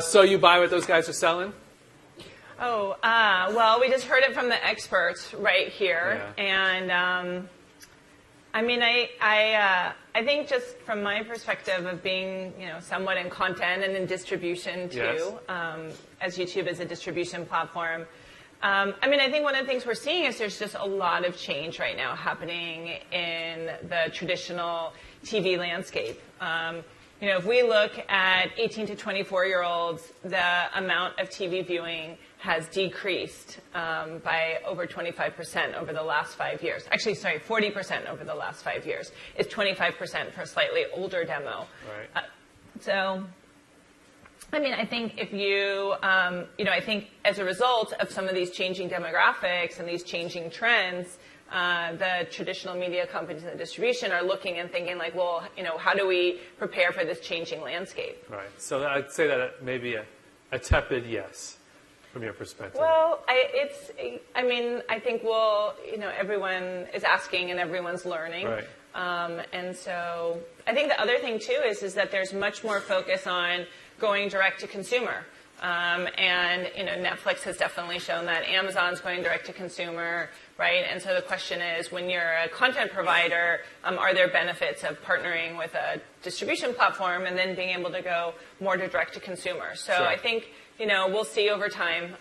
So you buy what those guys are selling? Oh, well, we just heard it from the experts right here. Yeah. And I mean, I think just from my perspective of being, somewhat in content and in distribution too, Yes. As YouTube is a distribution platform. I mean, I think one of the things we're seeing is there's just a lot of change right now happening in the traditional TV landscape. If we look at 18 to 24-year-olds, the amount of TV viewing has decreased by over 25% over the last 5 years. Actually, sorry, 40% over the last 5 years. It's 25% for a slightly older demo. Right. So, I mean, I think if you, I think as a result of some of these changing demographics and these changing trends, the traditional media companies and the distribution are looking and thinking like, well, how do we prepare for this changing landscape? Right. So I'd say that maybe a tepid yes from your perspective. Well, I think everyone is asking and everyone's learning. Right. And so I think the other thing too is that there's much more focus on going direct to consumer. And Netflix has definitely shown that. Amazon's going direct to consumer, right? And so the question is, when you're a content provider, are there benefits of partnering with a distribution platform and then being able to go more to direct to consumer? So Sure. I think, we'll see over time,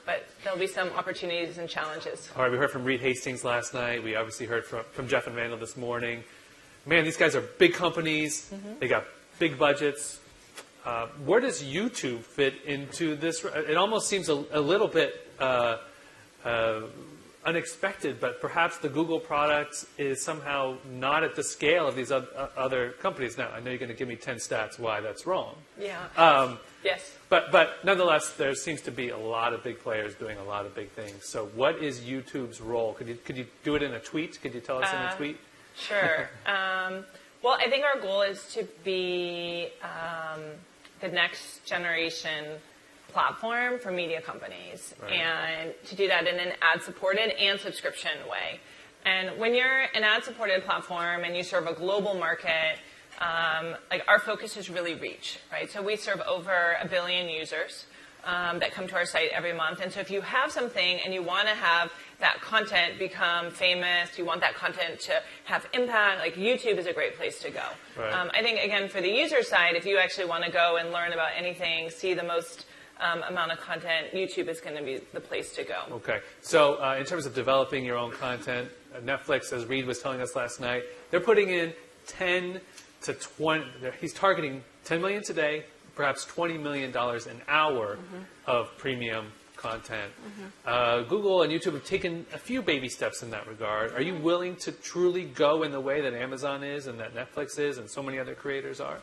but there'll be some opportunities and challenges. All right, we heard from Reed Hastings last night. We obviously heard from Jeff and Randall this morning. Man, these guys are big companies. Mm-hmm. They got big budgets. Where does YouTube fit into this? It almost seems a little bit unexpected, but perhaps the Google product is somehow not at the scale of these other companies. Now, I know you're going to give me 10 stats why that's wrong. Yeah. Yes. But nonetheless, there seems to be a lot of big players doing a lot of big things. So what is YouTube's role? Could you do it in a tweet? Could you tell us in a tweet? Sure. Well, I think our goal is to be the next generation platform for media companies, right, and to do that in an ad-supported and subscription way. And when you're an ad-supported platform and you serve a global market, our focus is really reach, right? So we serve over 1 billion users that come to our site every month. And so if you have something and you want to have that content become famous, you want that content to have impact, YouTube is a great place to go. Right. I think, again, for the user side, if you actually want to go and learn about anything, see the most amount of content, YouTube is going to be the place to go. Okay. So in terms of developing your own content, Netflix, as Reed was telling us last night, they're putting in 10 to 20, he's targeting 10 million today, perhaps $20 million an hour of premium content. Google and YouTube have taken a few baby steps in that regard. Are you willing to truly go in the way that Amazon is and that Netflix is and so many other creators are?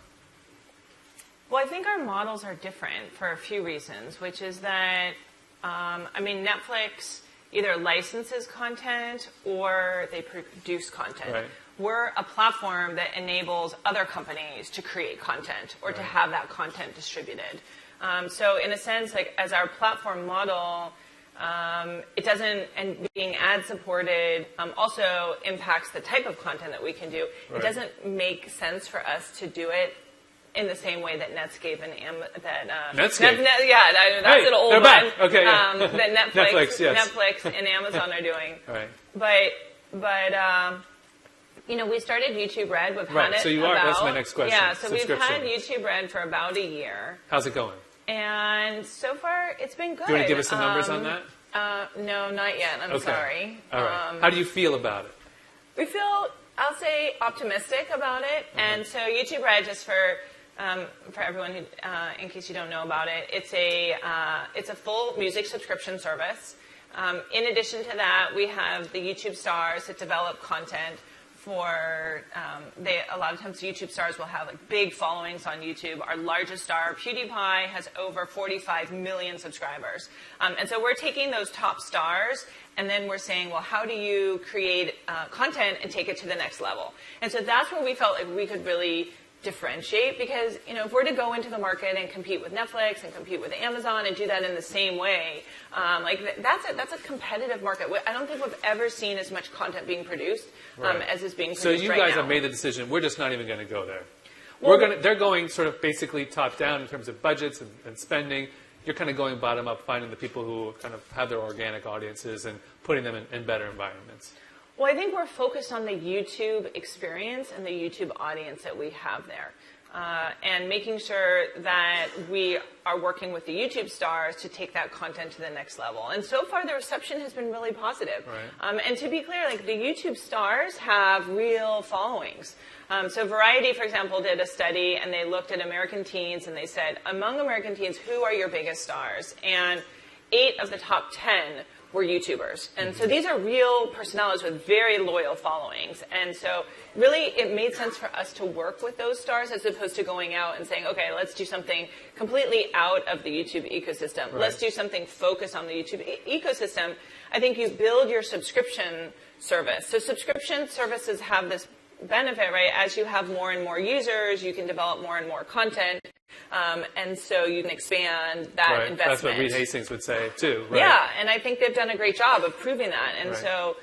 Well, I think our models are different for a few reasons, which is that, Netflix either licenses content or they produce content. Right. We're a platform that enables other companies to create content or to have that content distributed. So in a sense, as our platform model, it doesn't, and being ad-supported also impacts the type of content that we can do. Right. It doesn't make sense for us to do it in the same way that Netscape and Netscape? That's an old they're one. Back. Okay, yeah. That Netflix and Amazon are doing. Right. But we started YouTube Red. We've had it so you are. That's my next question. Yeah, so we've had YouTube Red for about a year. How's it going? And so far, it's been good. Do you want to give us some numbers on that? No, not yet. I'm sorry. All right. How do you feel about it? We feel, I'll say, optimistic about it. And so YouTube Red, just for everyone who, in case you don't know about it, it's a full music subscription service. In addition to that, we have the YouTube stars that develop content for, a lot of times YouTube stars will have big followings on YouTube. Our largest star, PewDiePie, has over 45 million subscribers. And so we're taking those top stars and then we're saying, well, how do you create content and take it to the next level? And so that's where we felt like we could really differentiate, because if we're to go into the market and compete with Netflix and compete with Amazon and do that in the same way, that's a competitive market. I don't think we've ever seen as much content being produced as is being produced right now. So you guys have made the decision, we're just not even going to go there. they're going sort of basically top down in terms of budgets and spending. You're kind of going bottom up, finding the people who kind of have their organic audiences and putting them in better environments. Well, I think we're focused on the YouTube experience and the YouTube audience that we have there. And making sure that we are working with the YouTube stars to take that content to the next level. And so far, the reception has been really positive. Right. And to be clear, like the YouTube stars have real followings. So Variety, for example, did a study, and they looked at American teens, and they said, among American teens, who are your biggest stars? And 8 of the top 10 were YouTubers. And so these are real personalities with very loyal followings. And so really it made sense for us to work with those stars as opposed to going out and saying, okay, let's do something completely out of the YouTube ecosystem. Right. Let's do something focused on the YouTube ecosystem. I think you build your subscription service. So subscription services have this benefit, right? As you have more and more users, you can develop more and more content. And so you can expand that Right. investment. That's what Reed Hastings would say, too. Right? Yeah, and I think they've done a great job of proving that. And Right. so,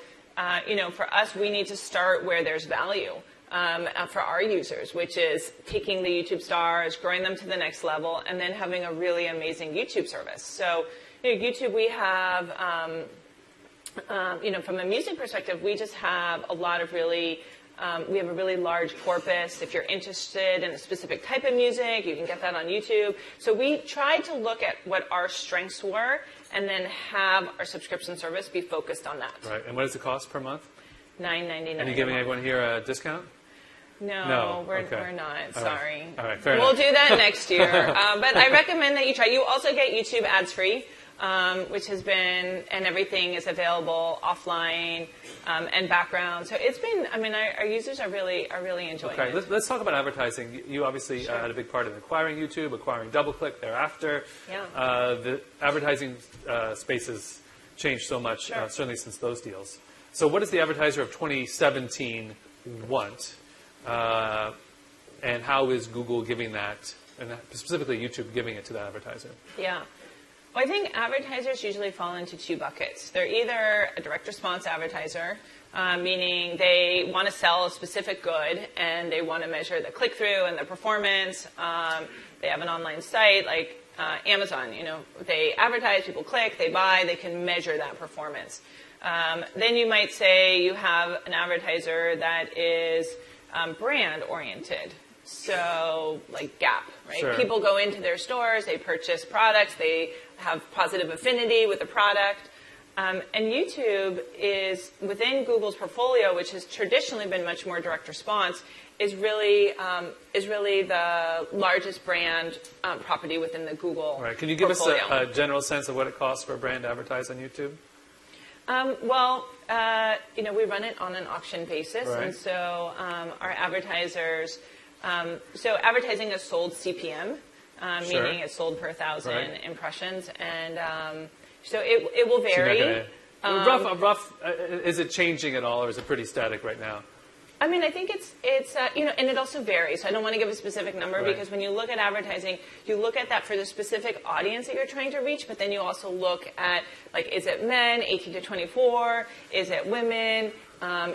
for us, we need to start where there's value for our users, which is taking the YouTube stars, growing them to the next level, and then having a really amazing YouTube service. So, YouTube, we have, from a music perspective, we just have a lot of really we have a really large corpus. If you're interested in a specific type of music, you can get that on YouTube. So we tried to look at what our strengths were and then have our subscription service be focused on that. Right. And what does it cost per month? $9.99. And you giving everyone here a discount? No, we're okay. not. All Sorry. All right, fair We'll enough. do that next year. But I recommend that you try. You also get YouTube ads-free, which has been, and everything is available offline and background. So it's been, our users are really enjoying Okay, it. let's talk about advertising. You obviously Sure. had a big part in acquiring YouTube, acquiring DoubleClick thereafter. Yeah. The advertising space has changed so much, Sure. certainly since those deals. So what does the advertiser of 2017 want? And how is Google giving that, and specifically YouTube giving it to the advertiser? Yeah. Well, I think advertisers usually fall into 2 buckets. They're either a direct response advertiser, meaning they want to sell a specific good and they want to measure the click-through and the performance. They have an online site like Amazon. They advertise, people click, they buy, they can measure that performance. Then you might say you have an advertiser that is brand-oriented. So, like Gap, right? Sure. People go into their stores, they purchase products, they have positive affinity with the product. And YouTube is, within Google's portfolio, which has traditionally been much more direct response, is really the largest brand property within the Google Right. Can you give portfolio. us a general sense of what it costs for a brand to advertise on YouTube? We run it on an auction basis, Right. and so our advertisers. So advertising is sold CPM, Sure. meaning it's sold per 1,000 Right. impressions, and so it will vary. Rough. Is it changing at all, or is it pretty static right now? I think it's and it also varies. So I don't want to give a specific number Right. because when you look at advertising, you look at that for the specific audience that you're trying to reach, but then you also look at, like, is it men 18 to 24? Is it women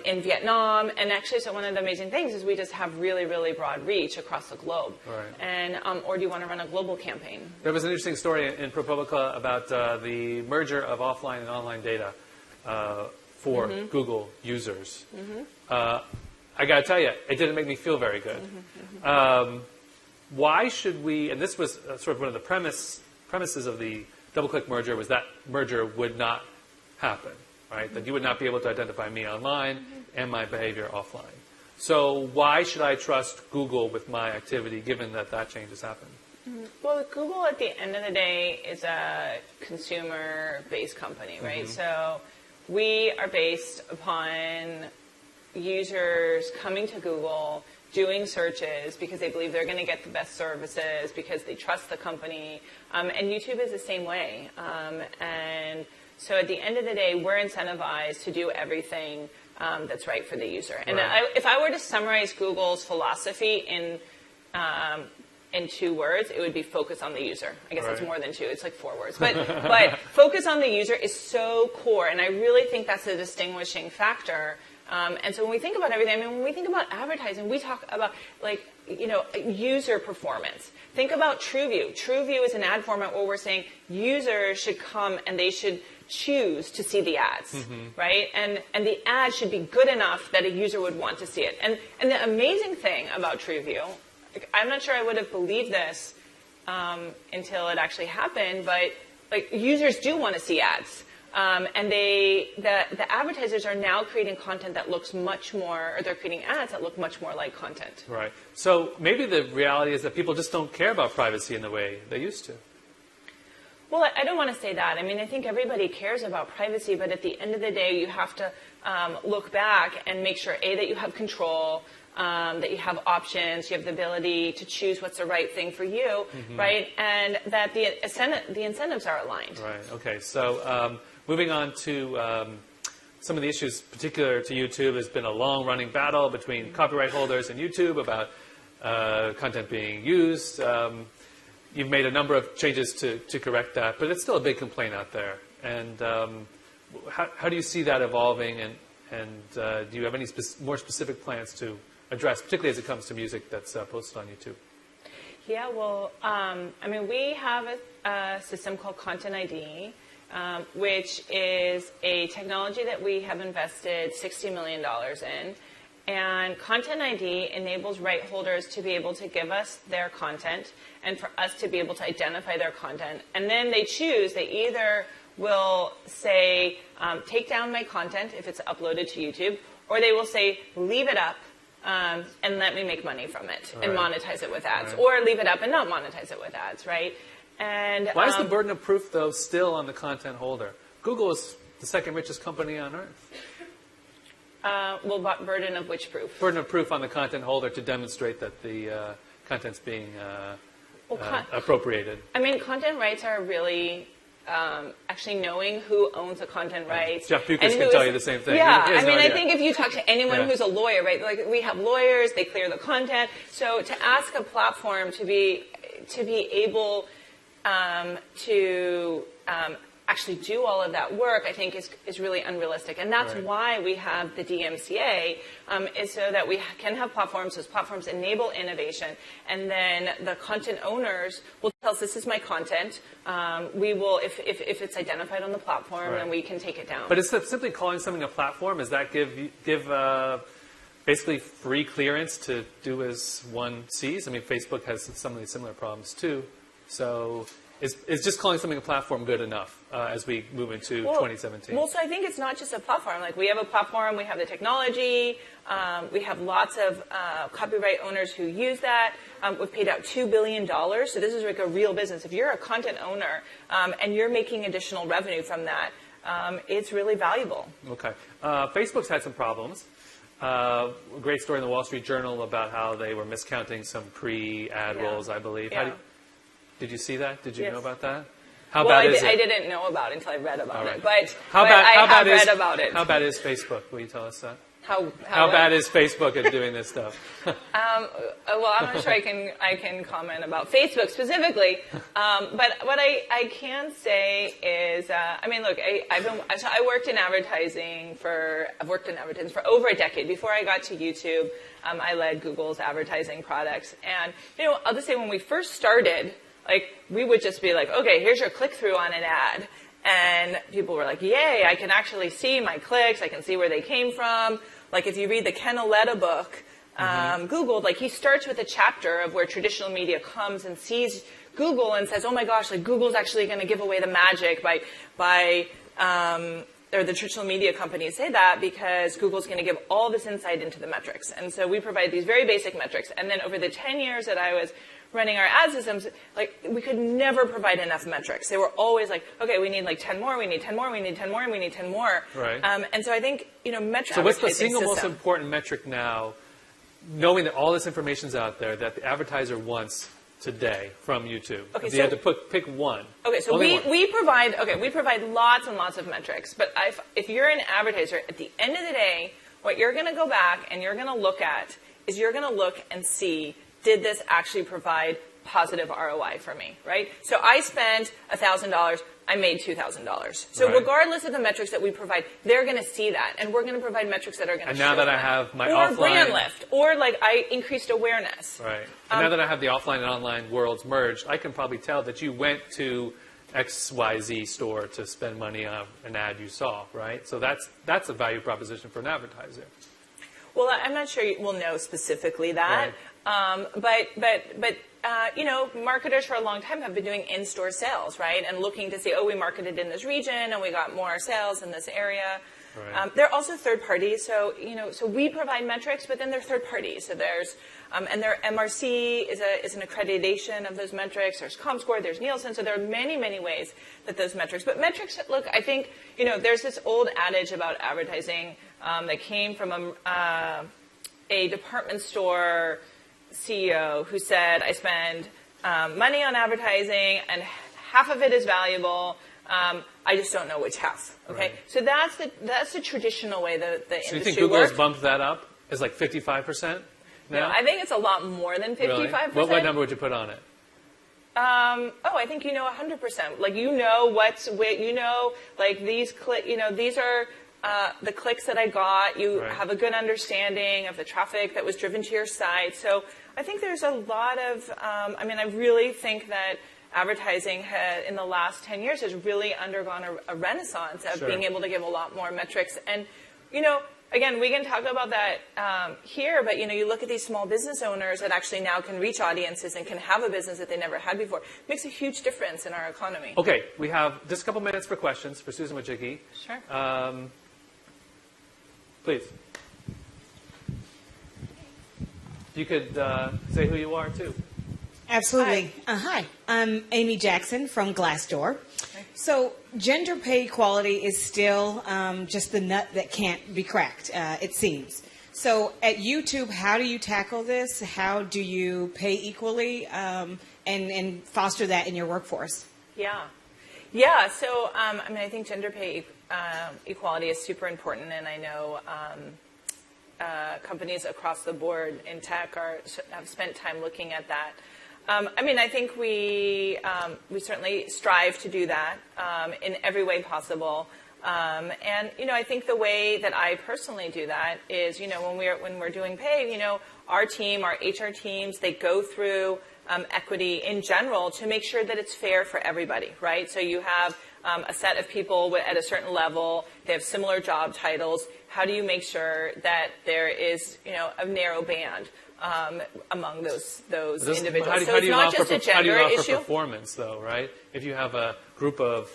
in Vietnam? And actually, so one of the amazing things is we just have really, really broad reach across the globe. Right. And or do you want to run a global campaign? There was an interesting story in ProPublica about the merger of offline and online data for Google users. I got to tell you, it didn't make me feel very good. Why should we, and this was sort of one of the premises of the DoubleClick merger, was that merger would not happen, right? That you would not be able to identify me online and my behavior offline. So why should I trust Google with my activity, given that that change has happened? Well, Google at the end of the day is a consumer-based company, right? So we are based upon users coming to Google, doing searches because they believe they're going to get the best services, because they trust the company. And YouTube is the same way. And so at the end of the day, we're incentivized to do everything that's right for the user. And Right. if I were to summarize Google's philosophy in in 2 words, it would be focus on the user. I guess it's Right. more than 2. It's like 4 words. But focus on the user is so core, and I really think that's a distinguishing factor. And so when we think about everything, I mean, when we think about advertising, we talk about, like, you know, user performance. Think about TrueView. TrueView is an ad format where we're saying users should come and they should choose to see the ads, right? And the ad should be good enough that a user would want to see it. And the amazing thing about TrueView, like, I'm not sure I would have believed this until it actually happened, but like users do want to see ads. And the advertisers are now creating content that looks much more, or they're creating ads that look much more like content. Right. So maybe the reality is that people just don't care about privacy in the way they used to. Well, I don't want to say that. I mean, I think everybody cares about privacy, but at the end of the day, you have to look back and make sure, A, that you have control, that you have options, you have the ability to choose what's the right thing for you, right? And that the incentives are aligned. Right. Okay. So moving on to some of the issues particular to YouTube, there's been a long-running battle between copyright holders and YouTube about content being used. You've made a number of changes to correct that, but it's still a big complaint out there. And how do you see that evolving? And do you have any more specific plans to address, particularly as it comes to music that's posted on YouTube? Yeah, well, I mean, we have a system called Content ID, which is a technology that we have invested $60 million in. And Content ID enables right holders to be able to give us their content and for us to be able to identify their content. And then they choose, they either will say, take down my content if it's uploaded to YouTube, or they will say, leave it up and let me make money from it and monetize it with ads, or leave it up and not monetize it with ads, right? And why is the burden of proof, though, still on the content holder? Google is the second richest company on earth. Well, burden of which proof? Burden of proof on the content holder to demonstrate that the content's being appropriated. I mean, content rights are really actually knowing who owns the content rights. Jeff Bewkes can tell you the same thing. Yeah, I mean, I think if you talk to anyone who's a lawyer, right? Like, we have lawyers, they clear the content. So to ask a platform to be able to actually do all of that work, I think is really unrealistic. And that's why we have the DMCA, is so that we can have platforms. Those platforms enable innovation. And then the content owners will tell us, this is my content. We will, if it's identified on the platform, then we can take it down. But is simply calling something a platform, does that give basically free clearance to do as one sees? I mean, Facebook has some of these similar problems too. So is just calling something a platform good enough as we move into 2017? Well, so I think it's not just a platform. Like, we have a platform, we have the technology, we have lots of copyright owners who use that. We've paid out $2 billion, so this is like a real business. If you're a content owner and you're making additional revenue from that, it's really valuable. Okay. Facebook's had some problems. A great story in the Wall Street Journal about how they were miscounting some pre-ad rolls, I believe. Yeah. Did you see that? Did you Yes. know about that? How bad is it? I didn't know about it until I read about it, but I have read about it. How bad is Facebook? Will you tell us that? How bad is Facebook at doing this stuff? Well, I'm not sure I can comment about Facebook specifically, but what I can say is, I mean, look, I worked in advertising for over a decade. Before I got to YouTube, I led Google's advertising products, and I'll just say, when we first started, like, we would just be like, okay, here's your click-through on an ad. And people were like, yay, I can actually see my clicks. I can see where they came from. Like, if you read the Ken Aletta book, Google, like, he starts with a chapter of where traditional media comes and sees Google and says, oh my gosh, like, Google's actually going to give away the magic or the traditional media companies say that because Google's going to give all this insight into the metrics. And so we provide these very basic metrics. And then over the 10 years that I was running our ad systems, like, we could never provide enough metrics. They were always like, okay, we need like 10 more, we need 10 more, we need 10 more, and we need 10 more. Right. And so I think, metric. So what's the single most important metric now, knowing that all this information's out there, that the advertiser wants today from YouTube? Okay, you had to pick one. Okay, so we provide lots and lots of metrics. But if you're an advertiser, at the end of the day, what you're going to go back and you're going to look at is you're going to look and see, did this actually provide positive ROI for me, right? So I spent $1,000, I made $2,000. So Right. regardless of the metrics that we provide, they're going to see that, and we're going to provide metrics that are going to show And now that I them. have my or offline... brand lift, or like I increased awareness. Right. And now that I have the offline and online worlds merged, I can probably tell that you went to XYZ store to spend money on an ad you saw, right? So that's a value proposition for an advertiser. Well, I'm not sure we'll know specifically that, but you know, marketers for a long time have been doing in-store sales, right? And looking to see, oh, we marketed in this region and we got more sales in this area. Right. They're also third parties, so you know, so we provide metrics, but then they're third parties. So there's and their MRC is an accreditation of those metrics. There's ComScore, there's Nielsen. So there are many ways that those metrics. But metrics, look, I think you know, there's this old adage about advertising that came from a department store CEO who said, "I spend money on advertising, and half of it is valuable." I just don't know which half. Okay, Right. so that's the traditional way the So industry you think Google's works. bumped that up? Is like 55% now? No, I think it's a lot more than 55%. Really? What number would you put on it? I think you know 100%. Like you know you know, like these these are the clicks that I got. You Right. have a good understanding of the traffic that was driven to your site. So I think there's a lot of. I mean, I really think that advertising in the last 10 years has really undergone a renaissance of Sure. being able to give a lot more metrics. And you know, again, we can talk about that here, but you know, you look at these small business owners that actually now can reach audiences and can have a business that they never had before. It makes a huge difference in our economy. Okay, we have just a couple minutes for questions for Susan Wojcicki. Sure. Please. You could say who you are, too. Absolutely. Hi, I'm Amy Jackson from Glassdoor. So gender pay equality is still just the nut that can't be cracked, it seems. So at YouTube, how do you tackle this? How do you pay equally and foster that in your workforce? Yeah. So, I mean, I think gender pay equality is super important, and I know companies across the board in tech have spent time looking at that. I mean, I think we certainly strive to do that in every way possible. And you know, I think the way that I personally do that is, you know, when we're doing pay, you know, our team, our HR teams, they go through equity in general to make sure that it's fair for everybody, right? So you have a set of people at a certain level, they have similar job titles. How do you make sure that there is, you know, a narrow band among those individuals? So it's not just a gender how do you offer issue. performance, though, right? If you have a group of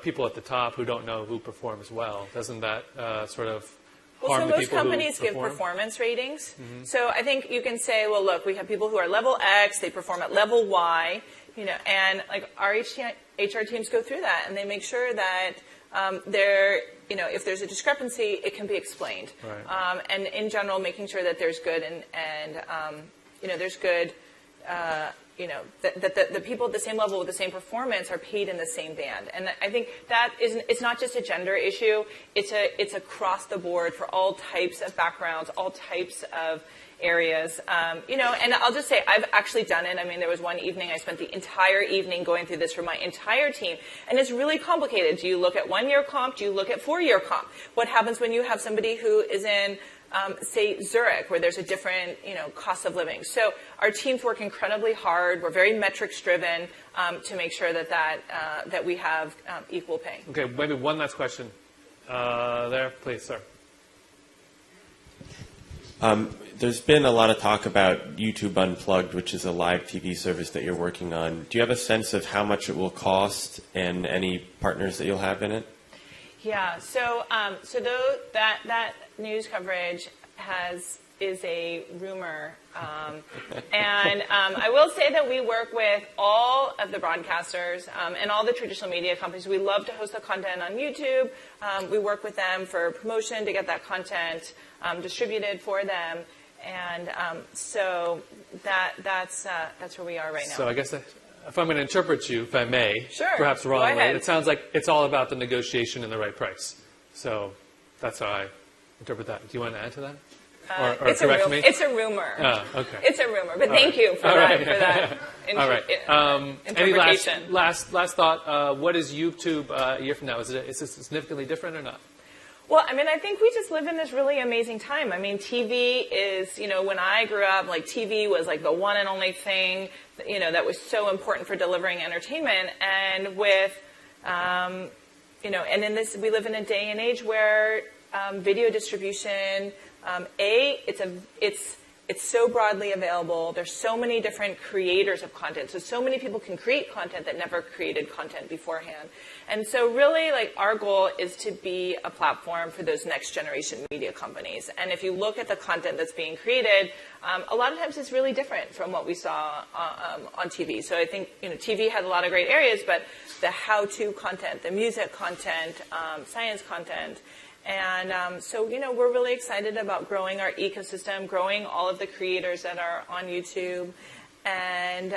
people at the top who don't know who performs well, doesn't that sort of Well, harm so the most people who companies give perform? performance ratings. Mm-hmm. So I think you can say, well, look, we have people who are level X, they perform at level Y, you know, and like our HR teams go through that and they make sure that you know, if there's a discrepancy, it can be explained. Right. And in general, making sure that there's good and you know, there's good. You know, that the people at the same level with the same performance are paid in the same band. And I think that it's not just a gender issue, it's across the board for all types of backgrounds, all types of areas. You know, and I'll just say I've actually done it. I mean, there was one evening I spent the entire evening going through this for my entire team, and it's really complicated. Do you look at 1-year comp? Do you look at 4-year comp? What happens when you have somebody who is in say Zurich, where there's a different, you know, cost of living. So our teams work incredibly hard. We're very metrics driven to make sure that we have equal pay. Okay, maybe one last question. There, please, sir. There's been a lot of talk about YouTube Unplugged, which is a live TV service that you're working on. Do you have a sense of how much it will cost and any partners that you'll have in it? Yeah, so that news coverage is a rumor, and I will say that we work with all of the broadcasters and all the traditional media companies. We love to host the content on YouTube. We work with them for promotion to get that content distributed for them, and so that's where we are right now. So I guess if I'm going to interpret you, if I may, Sure. perhaps Go wrongly, ahead. it sounds like it's all about the negotiation and the right price. So that's how I interpret that. Do you want to add to that? Or It's a correct rumor. me? It's a rumor. Oh, okay. It's a rumor. But thank you for All that. right. For that All right. Any interpretation. last thought? What is YouTube a year from now? Is it significantly different or not? Well, I mean, I think we just live in this really amazing time. I mean, TV is, when I grew up, like TV was like the one and only thing, that was so important for delivering entertainment. And with, and in this, we live in a day and age where video distribution, it's so broadly available. There's so many different creators of content. So many people can create content that never created content beforehand. And so really, like, our goal is to be a platform for those next generation media companies. And if you look at the content that's being created, a lot of times it's really different from what we saw on TV. So I think, TV had a lot of great areas, but the how-to content, the music content, science content, and so, we're really excited about growing our ecosystem, growing all of the creators that are on YouTube, and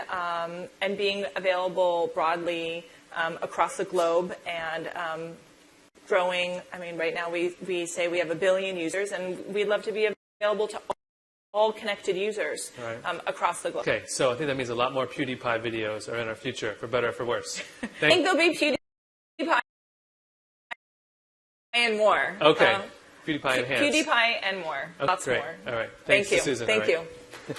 being available broadly across the globe, and growing. I mean, right now we say we have 1 billion users, and we'd love to be available to all connected users across the globe. Okay, so I think that means a lot more PewDiePie videos are in our future, for better or for worse. I think there'll be PewDiePie and more. Okay. PewDiePie enhanced. PewDiePie and more. Okay, Lots great. more. All right. Thank Thanks you. to Susan. Thank All right. you.